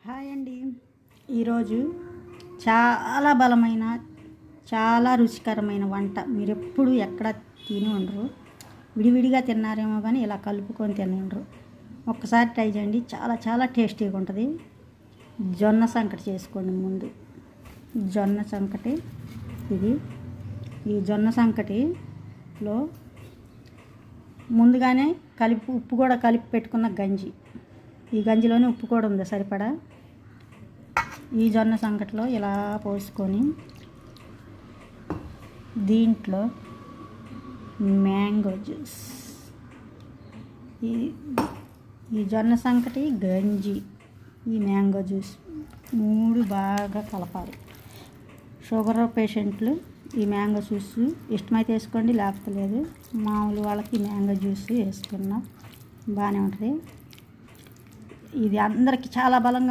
Hi అండి. ఈరోజు చాలా బలమైన చాలా రుచికరమైన వంట మీరు ఎప్పుడు ఎక్కడ తిని ఉండరు. విడివిడిగా తిన్నారేమో కానీ ఇలా కలుపుకొని తిని ఉండరు. ఒక్కసారి ట్రై చేయండి, చాలా చాలా టేస్టీగా ఉంటుంది. జొన్న సంకటి చేసుకోండి. ముందు జొన్న సంకటి ఇది. ఈ జొన్న సంకటిలో ముందుగానే ఉప్పు కూడా కలిపి పెట్టుకున్న గంజి, ఈ గంజిలోనే ఉప్పు కూడా ఉంది సరిపడా. ఈ జొన్న సంకటిలో ఇలా పోసుకొని దీంట్లో మ్యాంగో జ్యూస్, ఈ జొన్న సంకటి, గంజి, ఈ మ్యాంగో జ్యూస్ మూడు బాగా కలపాలి. షుగర్ పేషెంట్లు ఈ మ్యాంగో జ్యూస్ ఇష్టమైతే వేసుకోండి, లేకపోతే లేదు. మామూలు వాళ్ళకి మ్యాంగో జ్యూస్ వేసుకున్నా బాగానే ఉంటుంది. ఇది అందరికీ చాలా బలంగా